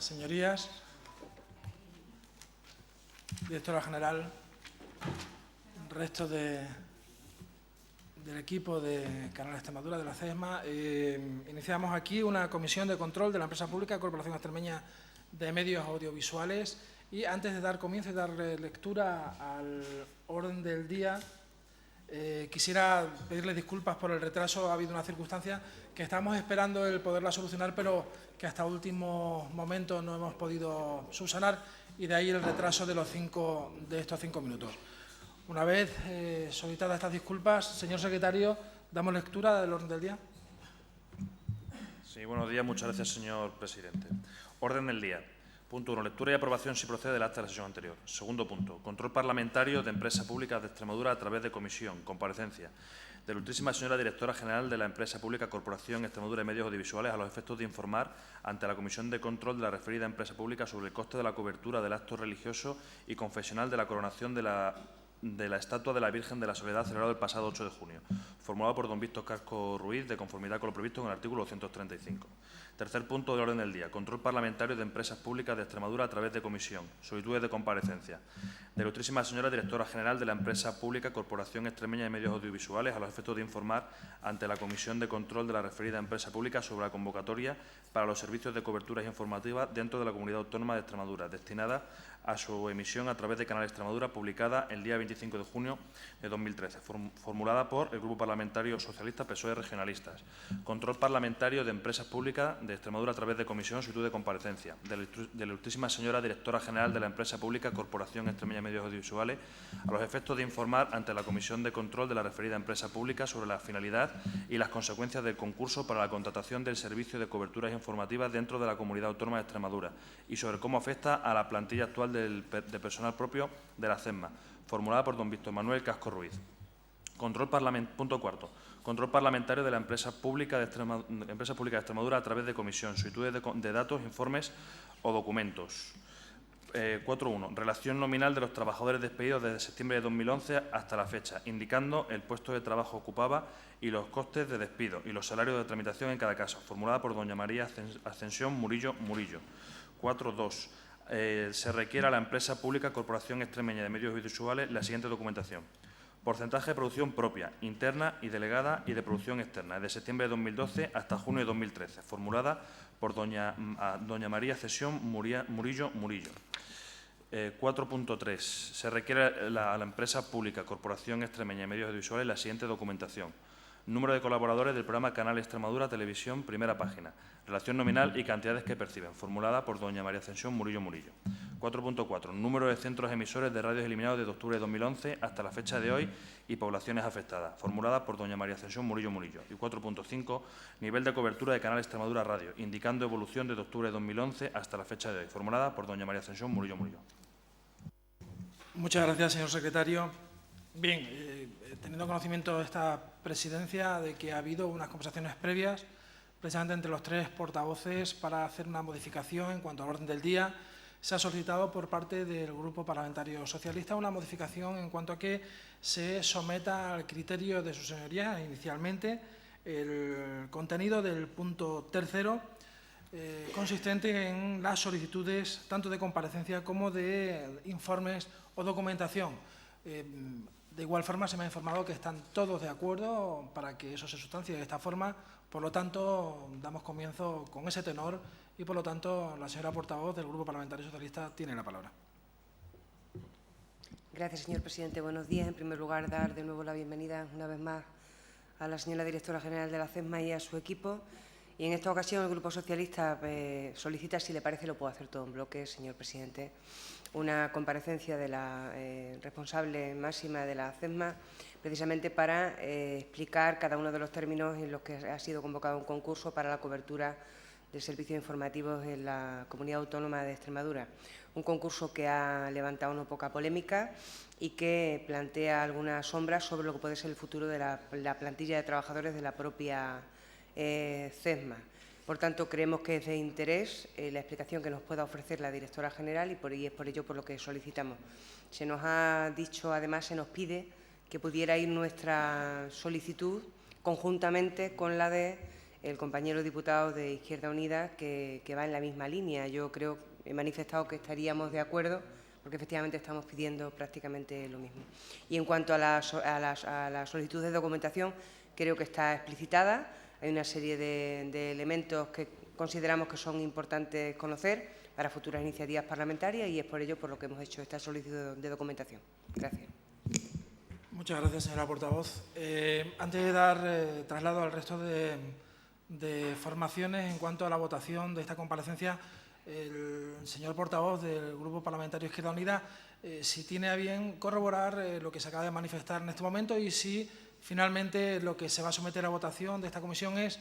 Señorías, directora general, resto del equipo de Canal Extremadura, de la CESMA, iniciamos aquí una comisión de control de la empresa pública Corporación Extremeña de Medios Audiovisuales y antes de dar comienzo y dar lectura al orden del día, quisiera pedirles disculpas por el retraso. Ha habido una circunstancia que estamos esperando el poderla solucionar, pero que hasta último momento no hemos podido subsanar, y de ahí el retraso de estos 5 minutos. Una vez solicitadas estas disculpas, señor secretario, ¿damos lectura del orden del día? Sí, buenos días. Muchas gracias, señor presidente. Orden del día. Punto 1. Lectura y aprobación, si procede, del acta de la sesión anterior. Segundo punto. Control parlamentario de Empresas Públicas de Extremadura a través de comisión. Comparecencia de la ilustrísima señora directora general de la Empresa Pública Corporación Extremadura de Medios Audiovisuales a los efectos de informar ante la Comisión de Control de la referida empresa pública sobre el coste de la cobertura del acto religioso y confesional de la coronación de la estatua de la Virgen de la Soledad celebrado el pasado 8 de junio, formulado por don Víctor Casco Ruiz, de conformidad con lo previsto en el artículo 235. Tercer punto del orden del día. Control parlamentario de Empresas Públicas de Extremadura a través de comisión. Solicitudes de comparecencia de la ilustrísima señora directora general de la Empresa Pública Corporación Extremeña de Medios Audiovisuales a los efectos de informar ante la Comisión de Control de la referida empresa pública sobre la convocatoria para los servicios de coberturas informativas dentro de la Comunidad Autónoma de Extremadura, destinada a su emisión a través de Canal Extremadura, publicada el día 25 de junio de 2013, formulada por el Grupo Parlamentario Socialista PSOE Regionalistas. Control parlamentario de Empresas Públicas de Extremadura a través de comisión, solicitud de comparecencia de la ilustrísima señora directora general de la Empresa Pública Corporación Extremeña de Medios Audiovisuales a los efectos de informar ante la Comisión de Control de la referida empresa pública sobre la finalidad y las consecuencias del concurso para la contratación del servicio de coberturas informativas dentro de la Comunidad Autónoma de Extremadura y sobre cómo afecta a la plantilla actual de personal propio de la CESMA, formulada por don Víctor Manuel Casco Ruiz. Punto cuarto. Control parlamentario de la Empresa Pública de Extremadura a través de comisión, solicitudes de datos, informes o documentos. 4.1. Relación nominal de los trabajadores despedidos desde septiembre de 2011 hasta la fecha, indicando el puesto de trabajo ocupado y los costes de despido y los salarios de tramitación en cada caso, formulada por doña María Ascensión Murillo. 4.2. Se requiere a la Empresa Pública Corporación Extremeña de Medios Audiovisuales la siguiente documentación. Porcentaje de producción propia, interna y delegada y de producción externa, desde septiembre de 2012 hasta junio de 2013, formulada por doña María Ascensión Murillo. 4.3. Se requiere a la Empresa Pública Corporación Extremeña de Medios Audiovisuales la siguiente documentación. Número de colaboradores del programa Canal Extremadura Televisión, primera página. Relación nominal y cantidades que perciben, formulada por doña María Ascensión Murillo. 4.4. Número de centros emisores de radios eliminados desde octubre de 2011 hasta la fecha de hoy y poblaciones afectadas, formulada por doña María Ascensión Murillo. Y 4.5. Nivel de cobertura de Canal Extremadura Radio, indicando evolución desde octubre de 2011 hasta la fecha de hoy, formulada por doña María Ascensión Murillo. Muchas gracias, señor secretario. Bien, teniendo conocimiento de esta presidencia de que ha habido unas conversaciones previas, precisamente entre los 3 portavoces, para hacer una modificación en cuanto al orden del día, se ha solicitado por parte del Grupo Parlamentario Socialista una modificación en cuanto a que se someta al criterio de sus señorías inicialmente el contenido del punto tercero, consistente en las solicitudes tanto de comparecencia como de informes o documentación. De igual forma, se me ha informado que están todos de acuerdo para que eso se sustancie de esta forma. Por lo tanto, damos comienzo con ese tenor y, por lo tanto, la señora portavoz del Grupo Parlamentario Socialista tiene la palabra. Gracias, señor presidente. Buenos días. En primer lugar, dar de nuevo la bienvenida una vez más a la señora directora general de la CESMA y a su equipo. Y en esta ocasión el Grupo Socialista solicita, si le parece, lo puedo hacer todo en bloque, señor presidente, una comparecencia de la responsable máxima de la CESMA, precisamente para explicar cada uno de los términos en los que ha sido convocado un concurso para la cobertura de servicios informativos en la Comunidad Autónoma de Extremadura. Un concurso que ha levantado no poca polémica y que plantea algunas sombras sobre lo que puede ser el futuro de la plantilla de trabajadores de la propia CESMA. Por tanto, creemos que es de interés la explicación que nos pueda ofrecer la directora general y es por ello por lo que solicitamos. Se nos ha dicho, además, se nos pide que pudiera ir nuestra solicitud conjuntamente con la de el compañero diputado de Izquierda Unida que va en la misma línea. Yo creo, he manifestado que estaríamos de acuerdo porque efectivamente estamos pidiendo prácticamente lo mismo. Y en cuanto a la solicitud de documentación, creo que está explicitada. Hay una serie de elementos que consideramos que son importantes conocer para futuras iniciativas parlamentarias y es por ello por lo que hemos hecho esta solicitud de documentación. Gracias. Muchas gracias, señora portavoz. Antes de dar traslado al resto de formaciones en cuanto a la votación de esta comparecencia, el señor portavoz del Grupo Parlamentario Izquierda Unida, si tiene a bien corroborar lo que se acaba de manifestar en este momento y si finalmente lo que se va a someter a votación de esta comisión es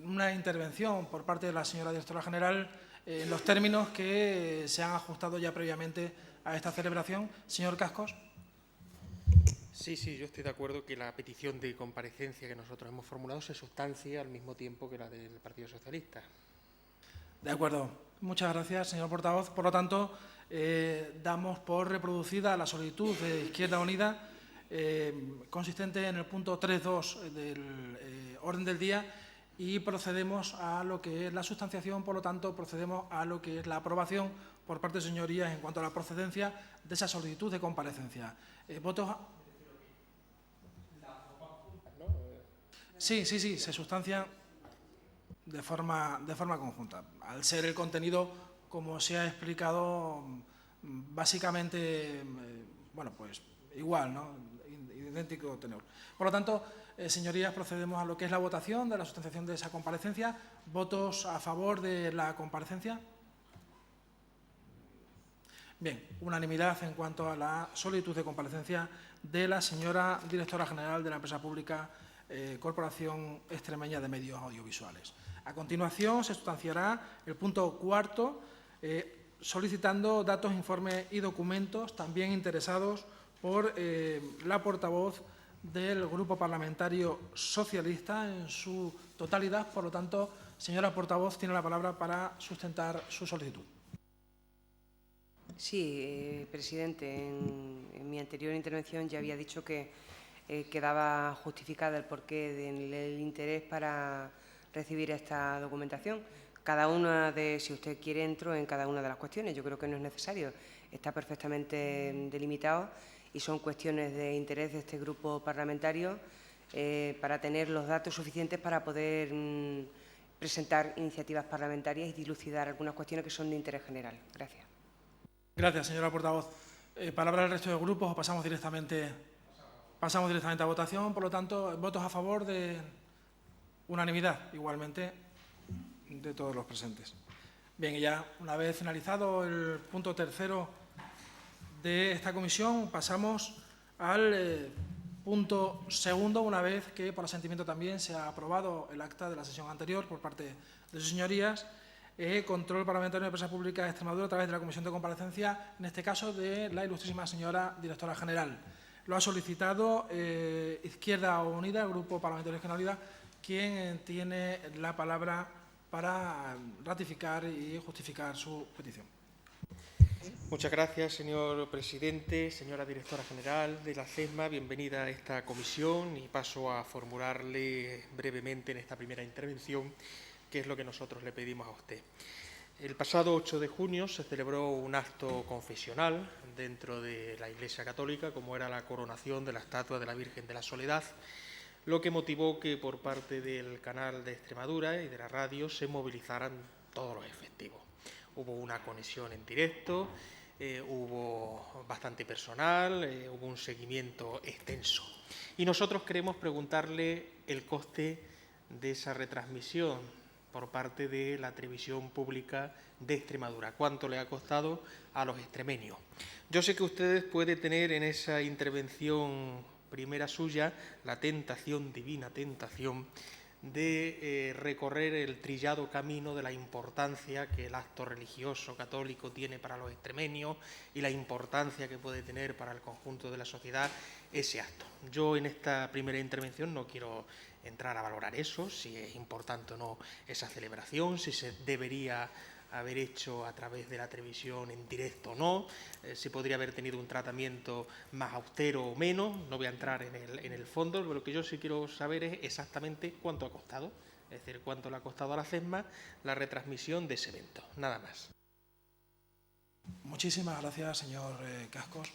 una intervención por parte de la señora directora general en los términos que se han ajustado ya previamente a esta celebración. Señor Cascos. Sí, yo estoy de acuerdo que la petición de comparecencia que nosotros hemos formulado se sustancie al mismo tiempo que la del Partido Socialista. De acuerdo. Muchas gracias, señor portavoz. Por lo tanto, damos por reproducida la solicitud de Izquierda Unida consistente en el punto 3.2 del orden del día y procedemos a lo que es la sustanciación, por lo tanto, procedemos a lo que es la aprobación por parte de señorías en cuanto a la procedencia de esa solicitud de comparecencia. ¿Votos? Sí, se sustancia de forma conjunta. Al ser el contenido, como se ha explicado, básicamente, bueno, pues igual, ¿no? Idéntico tenor. Por lo tanto, señorías, procedemos a lo que es la votación de la sustanciación de esa comparecencia. ¿Votos a favor de la comparecencia? Bien, unanimidad en cuanto a la solicitud de comparecencia de la señora directora general de la empresa pública Corporación Extremeña de Medios Audiovisuales. A continuación, se sustanciará el punto 4, solicitando datos, informes y documentos también interesados por la portavoz del Grupo Parlamentario Socialista en su totalidad. Por lo tanto, señora portavoz, tiene la palabra para sustentar su solicitud. Sí, presidente, en mi anterior intervención ya había dicho que quedaba justificada el porqué del interés para recibir esta documentación. Cada una de, si usted quiere, entro en cada una de las cuestiones. Yo creo que no es necesario. Está perfectamente delimitado y son cuestiones de interés de este grupo parlamentario para tener los datos suficientes para poder presentar iniciativas parlamentarias y dilucidar algunas cuestiones que son de interés general. Gracias. Gracias, señora portavoz. Palabra al resto de grupos o pasamos directamente a votación. Por lo tanto, votos a favor de unanimidad, igualmente, de todos los presentes. Bien, y ya una vez finalizado el punto tercero de esta comisión, pasamos al punto segundo, una vez que por asentimiento también se ha aprobado el acta de la sesión anterior por parte de sus señorías, control parlamentario de empresa pública de Extremadura a través de la comisión de comparecencia, en este caso de la ilustrísima señora directora general. Lo ha solicitado Izquierda Unida, Grupo Parlamentario Izquierda Unida, quien tiene la palabra para ratificar y justificar su petición. Muchas gracias, señor presidente, señora directora general de la CESMA. Bienvenida a esta comisión y paso a formularle brevemente en esta primera intervención qué es lo que nosotros le pedimos a usted. El pasado 8 de junio se celebró un acto confesional dentro de la Iglesia Católica, como era la coronación de la estatua de la Virgen de la Soledad, lo que motivó que por parte del canal de Extremadura y de la radio se movilizaran todos los efectivos. Hubo una conexión en directo, hubo bastante personal, hubo un seguimiento extenso. Y nosotros queremos preguntarle el coste de esa retransmisión por parte de la televisión pública de Extremadura. ¿Cuánto le ha costado a los extremeños? Yo sé que ustedes pueden tener en esa intervención primera suya la tentación, divina tentación, de recorrer el trillado camino de la importancia que el acto religioso católico tiene para los extremeños y la importancia que puede tener para el conjunto de la sociedad ese acto. Yo en esta primera intervención no quiero entrar a valorar eso, si es importante o no esa celebración, si se debería haber hecho a través de la televisión en directo o no, si podría haber tenido un tratamiento más austero o menos. No voy a entrar en el fondo, lo que yo sí quiero saber es exactamente cuánto ha costado es decir, cuánto le ha costado a la CESMA la retransmisión de ese evento. Nada más. Muchísimas gracias, señor Cascos.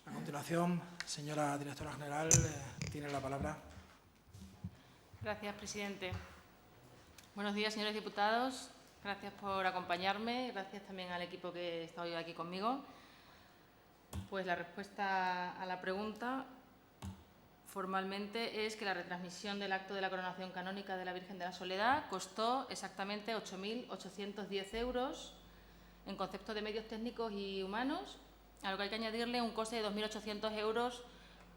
A continuación, señora directora general, tiene la palabra. Gracias, presidente. Buenos días, señores diputados. Gracias por acompañarme y gracias también al equipo que está hoy aquí conmigo. Pues la respuesta a la pregunta formalmente es que la retransmisión del acto de la coronación canónica de la Virgen de la Soledad costó exactamente 8.810 euros en concepto de medios técnicos y humanos, a lo que hay que añadirle un coste de 2.800 euros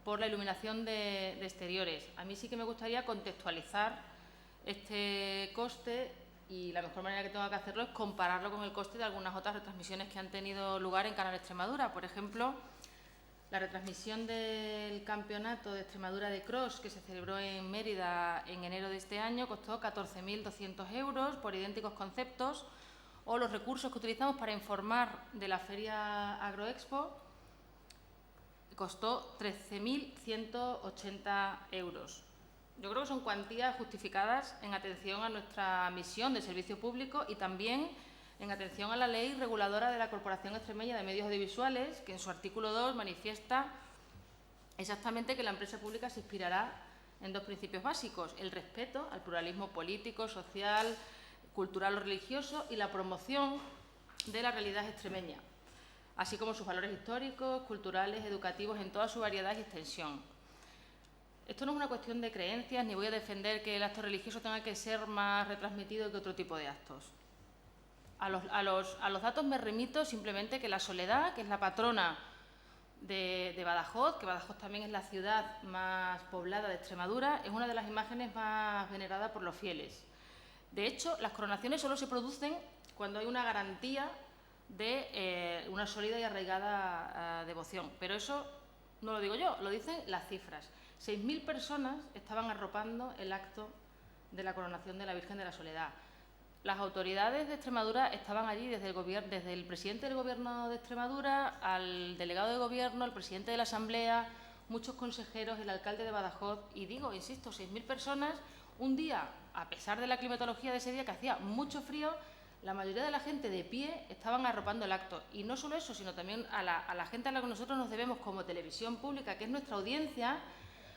por la iluminación de exteriores. A mí sí que me gustaría contextualizar este coste y la mejor manera que tengo que hacerlo es compararlo con el coste de algunas otras retransmisiones que han tenido lugar en Canal Extremadura. Por ejemplo, la retransmisión del Campeonato de Extremadura de Cross, que se celebró en Mérida en enero de este año, costó 14.200 euros por idénticos conceptos, o los recursos que utilizamos para informar de la Feria Agroexpo costó 13.180 euros. Yo creo que son cuantías justificadas en atención a nuestra misión de servicio público y también en atención a la ley reguladora de la Corporación Extremeña de Medios Audiovisuales, que en su artículo 2 manifiesta exactamente que la empresa pública se inspirará en dos principios básicos: el respeto al pluralismo político, social, cultural o religioso y la promoción de la realidad extremeña, así como sus valores históricos, culturales, educativos en toda su variedad y extensión. Esto no es una cuestión de creencias, ni voy a defender que el acto religioso tenga que ser más retransmitido que otro tipo de actos. A los datos me remito simplemente que la Soledad, que es la patrona de Badajoz, que Badajoz también es la ciudad más poblada de Extremadura, es una de las imágenes más veneradas por los fieles. De hecho, las coronaciones solo se producen cuando hay una garantía de una sólida y arraigada devoción. Pero eso no lo digo yo, lo dicen las cifras. 6.000 personas estaban arropando el acto de la coronación de la Virgen de la Soledad. Las autoridades de Extremadura estaban allí desde el presidente del Gobierno de Extremadura al delegado de Gobierno, al presidente de la Asamblea, muchos consejeros, el alcalde de Badajoz. Y digo, insisto, 6.000 personas un día, a pesar de la climatología de ese día, que hacía mucho frío, la mayoría de la gente de pie estaban arropando el acto. Y no solo eso, sino también a la gente a la que nosotros nos debemos como televisión pública, que es nuestra audiencia.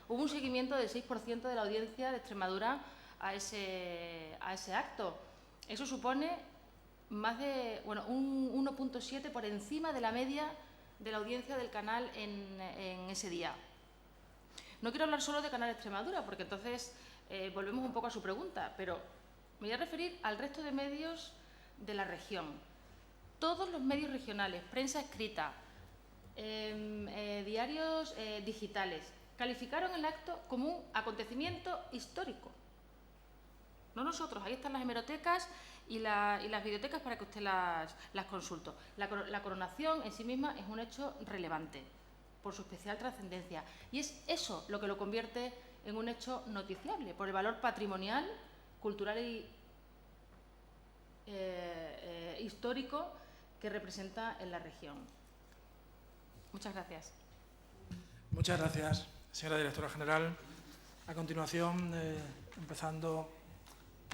Hubo un seguimiento del 6% de la audiencia de Extremadura a ese acto. Eso supone más de un 1,7 por encima de la media de la audiencia del canal en ese día. No quiero hablar solo de Canal Extremadura, porque entonces volvemos un poco a su pregunta, pero me voy a referir al resto de medios de la región. Todos los medios regionales, prensa escrita, diarios digitales, calificaron el acto como un acontecimiento histórico. No nosotros, ahí están las hemerotecas y las bibliotecas para que usted las consulte. La coronación en sí misma es un hecho relevante por su especial trascendencia y es eso lo que lo convierte en un hecho noticiable por el valor patrimonial, cultural y histórico que representa en la región. Muchas gracias. Muchas gracias, señora directora general. A continuación, empezando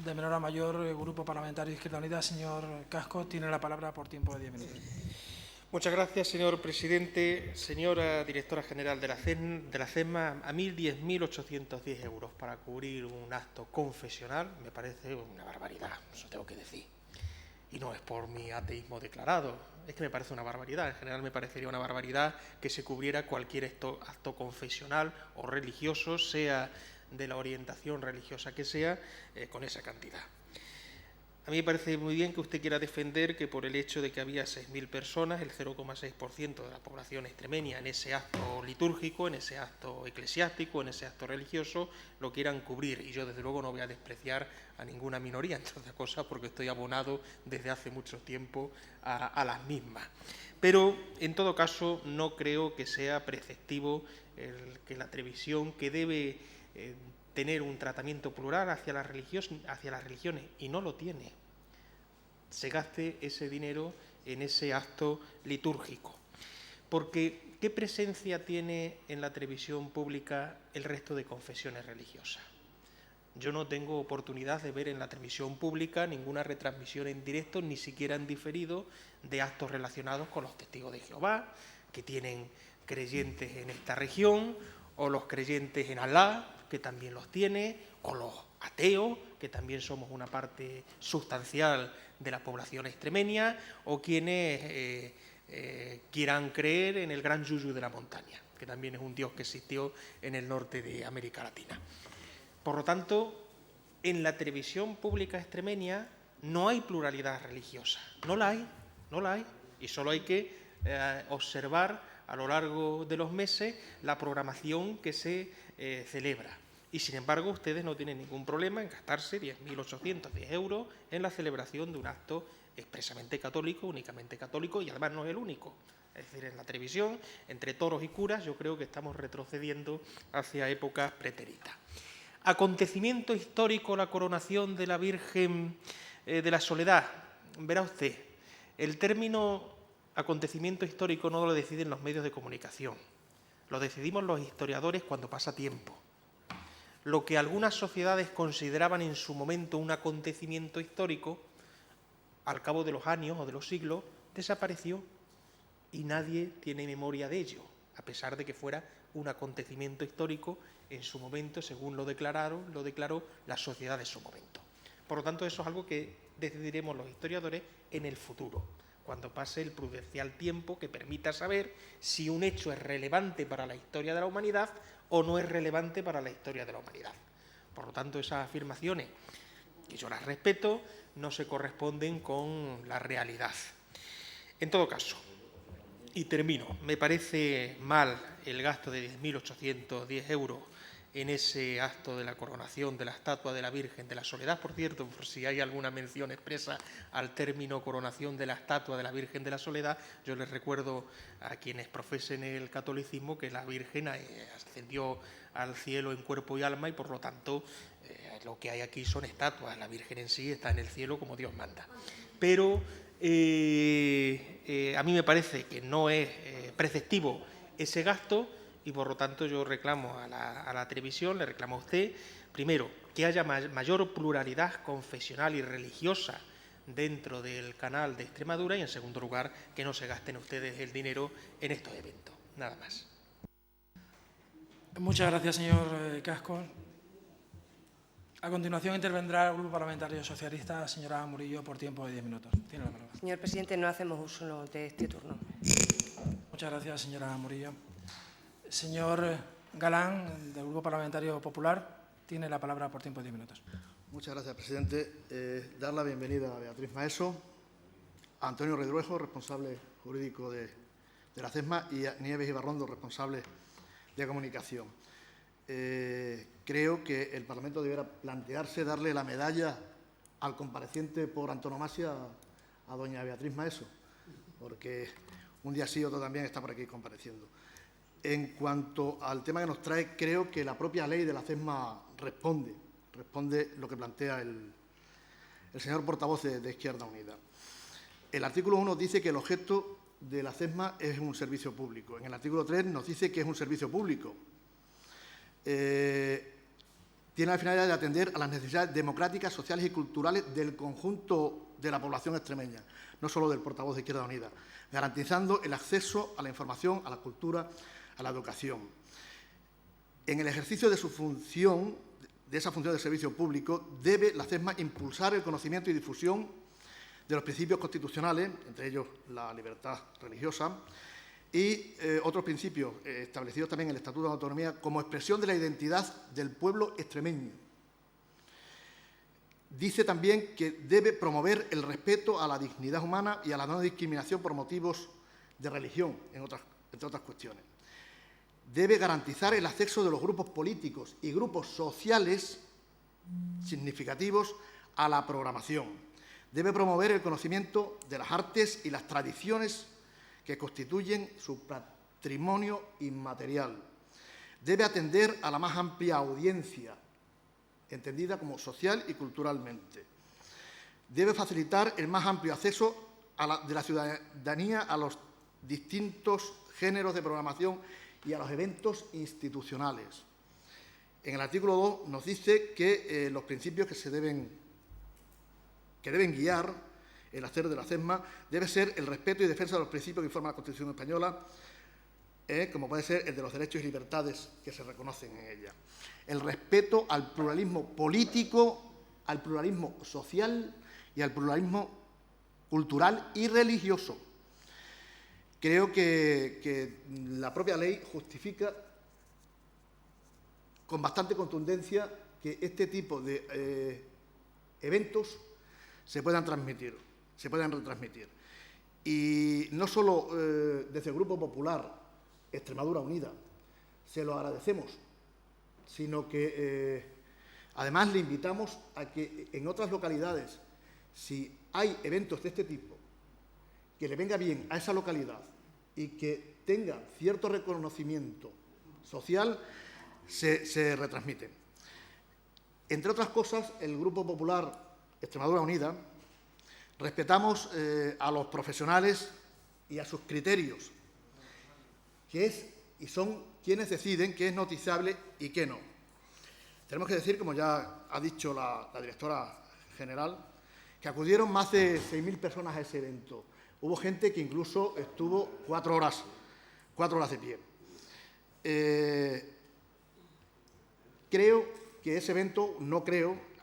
de menor a mayor, el Grupo Parlamentario Izquierda Unida, señor Cascos, tiene la palabra por tiempo de 10 minutos. Muchas gracias, señor presidente. Señora directora general de la CESMA, a mí 10.810 euros para cubrir un acto confesional me parece una barbaridad, eso tengo que decir. Y no es por mi ateísmo declarado, es que me parece una barbaridad. En general me parecería una barbaridad que se cubriera cualquier acto confesional o religioso, sea de la orientación religiosa que sea, con esa cantidad. A mí me parece muy bien que usted quiera defender que por el hecho de que había 6.000 personas, el 0,6% de la población extremeña en ese acto litúrgico, en ese acto eclesiástico, en ese acto religioso, lo quieran cubrir. Y yo, desde luego, no voy a despreciar a ninguna minoría, entre otras cosas, porque estoy abonado desde hace mucho tiempo a las mismas. Pero, en todo caso, no creo que sea preceptivo que la televisión, que debe tener un tratamiento plural hacia las religiones, y no lo tiene, se gaste ese dinero en ese acto litúrgico. Porque, ¿qué presencia tiene en la televisión pública el resto de confesiones religiosas? Yo no tengo oportunidad de ver en la televisión pública ninguna retransmisión en directo, ni siquiera en diferido, de actos relacionados con los testigos de Jehová, que tienen creyentes en esta región, o los creyentes en Alá, que también los tiene, o los ateos, que también somos una parte sustancial de la población extremeña, o quienes quieran creer en el gran Yuyu de la montaña, que también es un dios que existió en el norte de América Latina. Por lo tanto, en la televisión pública extremeña no hay pluralidad religiosa, no la hay, y solo hay que observar a lo largo de los meses la programación que se celebra. Y, sin embargo, ustedes no tienen ningún problema en gastarse 10.810 euros en la celebración de un acto expresamente católico, únicamente católico, y además no es el único. Es decir, en la televisión, entre toros y curas, yo creo que estamos retrocediendo hacia épocas pretéritas. Acontecimiento histórico, la coronación de la Virgen de la Soledad. Verá usted, el término acontecimiento histórico no lo deciden los medios de comunicación, lo decidimos los historiadores cuando pasa tiempo. Lo que algunas sociedades consideraban en su momento un acontecimiento histórico, al cabo de los años o de los siglos, desapareció y nadie tiene memoria de ello, a pesar de que fuera un acontecimiento histórico en su momento, según lo declaró la sociedad de su momento. Por lo tanto, eso es algo que decidiremos los historiadores en el futuro, cuando pase el prudencial tiempo que permita saber si un hecho es relevante para la historia de la humanidad o no es relevante para la historia de la humanidad. Por lo tanto, esas afirmaciones, que yo las respeto, no se corresponden con la realidad. En todo caso, y termino, me parece mal el gasto de 10.810 euros en ese acto de la coronación de la estatua de la Virgen de la Soledad. Por cierto, por si hay alguna mención expresa al término coronación de la estatua de la Virgen de la Soledad, yo les recuerdo a quienes profesen el catolicismo que la Virgen ascendió al cielo en cuerpo y alma y, por lo tanto, lo que hay aquí son estatuas. La Virgen en sí está en el cielo como Dios manda. Pero a mí me parece que no es preceptivo ese gasto y, por lo tanto, yo reclamo a la televisión, le reclamo a usted, primero, que haya mayor pluralidad confesional y religiosa dentro del canal de Extremadura y, en segundo lugar, que no se gasten ustedes el dinero en estos eventos. Nada más. Muchas gracias, señor Cascos. A continuación intervendrá el Grupo Parlamentario Socialista, señora Murillo, por tiempo de 10 minutos. Tiene la palabra. Señor presidente, no hacemos uso de este turno. Muchas gracias, señora Murillo. Señor Galán, del Grupo Parlamentario Popular, tiene la palabra por tiempo de 10 minutos. Muchas gracias, presidente. Dar la bienvenida a Beatriz Maeso, a Antonio Redruejo, responsable jurídico de la CESMA, y a Nieves Ibarrondo, responsable de comunicación. Creo que el Parlamento debiera plantearse darle la medalla al compareciente por antonomasia a doña Beatriz Maeso, porque un día sí y otro también está por aquí compareciendo. En cuanto al tema que nos trae, creo que la propia ley de la CESMA responde lo que plantea el señor portavoz de Izquierda Unida. El artículo 1 dice que el objeto de la CESMA es un servicio público. En el artículo 3 nos dice que es un servicio público. Tiene la finalidad de atender a las necesidades democráticas, sociales y culturales del conjunto de la población extremeña, no solo del portavoz de Izquierda Unida, garantizando el acceso a la información, a la cultura, a la educación. En el ejercicio de su función, de esa función de servicio público, debe la CESMA impulsar el conocimiento y difusión de los principios constitucionales, entre ellos la libertad religiosa, y otros principios establecidos también en el Estatuto de Autonomía como expresión de la identidad del pueblo extremeño. Dice también que debe promover el respeto a la dignidad humana y a la no discriminación por motivos de religión, entre otras cuestiones. Debe garantizar el acceso de los grupos políticos y grupos sociales significativos a la programación. Debe promover el conocimiento de las artes y las tradiciones que constituyen su patrimonio inmaterial. Debe atender a la más amplia audiencia, entendida como social y culturalmente. Debe facilitar el más amplio acceso de la ciudadanía a los distintos géneros de programación y a los eventos institucionales. En el artículo 2 nos dice que los principios que deben guiar el hacer de la CESMA debe ser el respeto y defensa de los principios que informan la Constitución española, como puede ser el de los derechos y libertades que se reconocen en ella. El respeto al pluralismo político, al pluralismo social y al pluralismo cultural y religioso. Creo que la propia ley justifica con bastante contundencia que este tipo de eventos se puedan transmitir, se puedan retransmitir. Y no solo desde el Grupo Popular Extremadura Unida se lo agradecemos, sino que además le invitamos a que en otras localidades, si hay eventos de este tipo, que le venga bien a esa localidad y que tenga cierto reconocimiento social, se retransmiten. Entre otras cosas, el Grupo Popular Extremadura Unida respetamos a los profesionales y a sus criterios, que es y son quienes deciden qué es noticiable y qué no. Tenemos que decir, como ya ha dicho la directora general, que acudieron más de 6.000 personas a ese evento. Hubo gente que incluso estuvo 4 horas de pie. Creo que ese evento,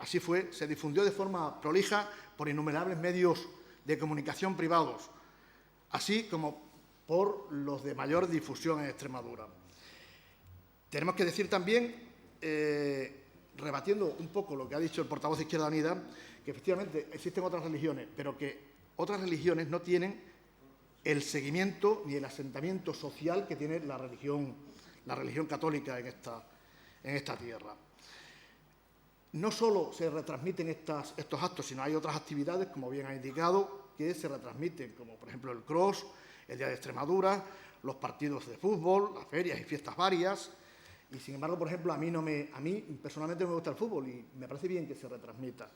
así fue, se difundió de forma prolija por innumerables medios de comunicación privados, así como por los de mayor difusión en Extremadura. Tenemos que decir también, rebatiendo un poco lo que ha dicho el portavoz de Izquierda Unida, que efectivamente existen otras religiones, pero que otras religiones no tienen el seguimiento ni el asentamiento social que tiene la religión católica en esta tierra. No solo se retransmiten estos actos, sino hay otras actividades, como bien ha indicado, que se retransmiten, como por ejemplo el Cross, el Día de Extremadura, los partidos de fútbol, las ferias y fiestas varias. Y sin embargo, por ejemplo, a mí personalmente me gusta el fútbol y me parece bien que se retransmita.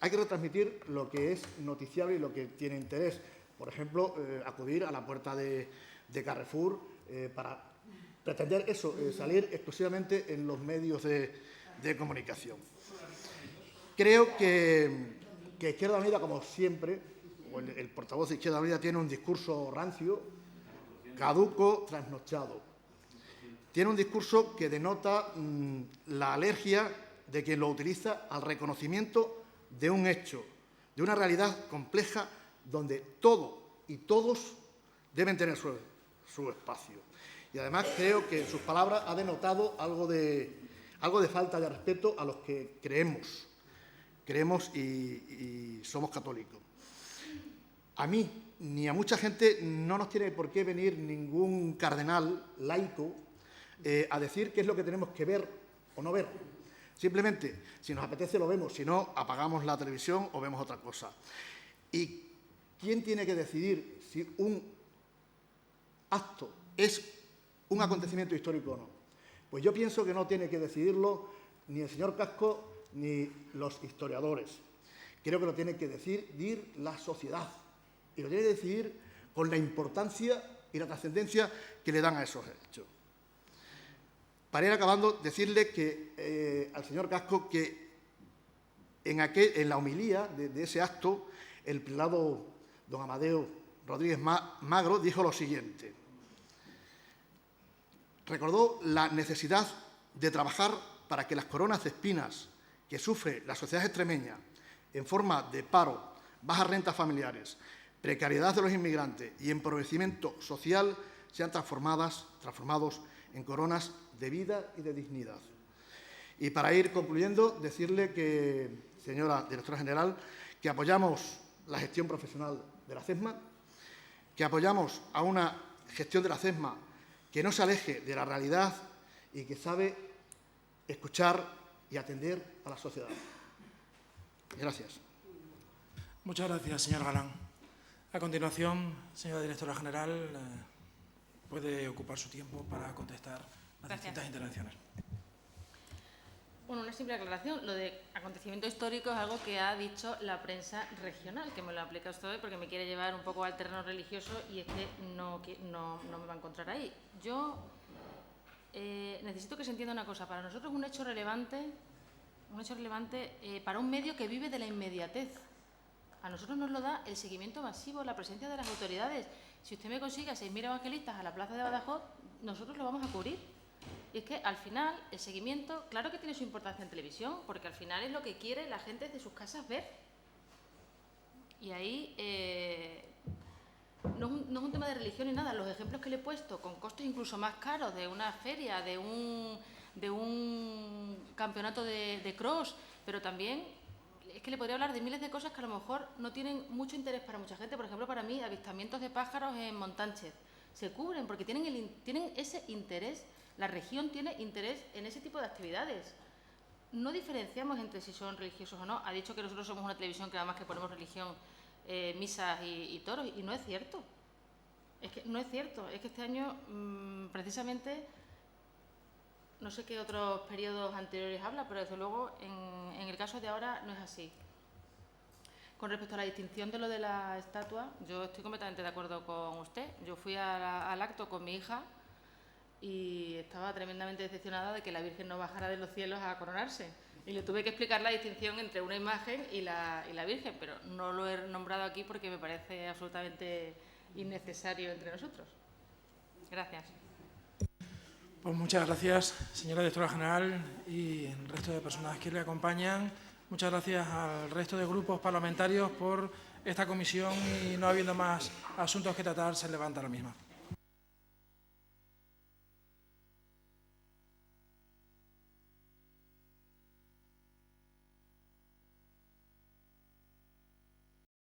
Hay que retransmitir lo que es noticiable y lo que tiene interés. Por ejemplo, acudir a la puerta de Carrefour para pretender eso, salir exclusivamente en los medios de comunicación. Creo que Izquierda Unida, como siempre, o el portavoz de Izquierda Unida tiene un discurso rancio, caduco, trasnochado. Tiene un discurso que denota la alergia de quien lo utiliza al reconocimiento de un hecho, de una realidad compleja donde todo y todos deben tener su espacio. Y además creo que en sus palabras ha denotado algo de falta de respeto a los que creemos y somos católicos. A mí ni a mucha gente no nos tiene por qué venir ningún cardenal laico a decir qué es lo que tenemos que ver o no ver. Simplemente, si nos apetece lo vemos, si no, apagamos la televisión o vemos otra cosa. ¿Y quién tiene que decidir si un acto es un acontecimiento histórico o no? Pues yo pienso que no tiene que decidirlo ni el señor Casco ni los historiadores. Creo que lo tiene que decidir la sociedad. Y lo tiene que decidir con la importancia y la trascendencia que le dan a esos hechos. Para ir acabando, decirle que al señor Casco que en la homilía de ese acto, el prelado don Amadeo Rodríguez Magro dijo lo siguiente. Recordó la necesidad de trabajar para que las coronas de espinas que sufre la sociedad extremeña en forma de paro, bajas rentas familiares, precariedad de los inmigrantes y empobrecimiento social sean transformados en coronas de vida y de dignidad. Y para ir concluyendo, decirle que, señora directora general, que apoyamos la gestión profesional de la CESMA, que apoyamos a una gestión de la CESMA que no se aleje de la realidad y que sabe escuchar y atender a la sociedad. Gracias. Muchas gracias, señor Galán. A continuación, señora directora general, puede ocupar su tiempo para contestar las distintas intervenciones. Bueno, una simple aclaración. Lo de acontecimiento histórico es algo que ha dicho la prensa regional, que me lo aplica usted hoy porque me quiere llevar un poco al terreno religioso y es que no me va a encontrar ahí. Yo necesito que se entienda una cosa. Para nosotros es un hecho relevante para un medio que vive de la inmediatez. A nosotros nos lo da el seguimiento masivo, la presencia de las autoridades. Si usted me consigue a 6.000 evangelistas a la plaza de Badajoz, nosotros lo vamos a cubrir. Y es que al final el seguimiento, claro que tiene su importancia en televisión, porque al final es lo que quiere la gente desde sus casas ver. Y ahí no es un tema de religión ni nada. Los ejemplos que le he puesto, con costes incluso más caros, de una feria, de un campeonato de cross, pero también es que le podría hablar de miles de cosas que a lo mejor no tienen mucho interés para mucha gente. Por ejemplo, para mí, avistamientos de pájaros en Montánchez se cubren porque tienen ese interés. La región tiene interés en ese tipo de actividades. No diferenciamos entre si son religiosos o no. Ha dicho que nosotros somos una televisión que además que ponemos religión, misas y toros, y no es cierto. Es que no es cierto. Es que este año, precisamente, no sé qué otros periodos anteriores habla, pero desde luego en el caso de ahora no es así. Con respecto a la distinción de lo de la estatua, yo estoy completamente de acuerdo con usted. Yo fui al acto con mi hija y estaba tremendamente decepcionada de que la Virgen no bajara de los cielos a coronarse. Y le tuve que explicar la distinción entre una imagen y la Virgen, pero no lo he nombrado aquí porque me parece absolutamente innecesario entre nosotros. Gracias. Pues muchas gracias, señora directora general y el resto de personas que le acompañan. Muchas gracias al resto de grupos parlamentarios por esta comisión y no habiendo más asuntos que tratar, se levanta la misma.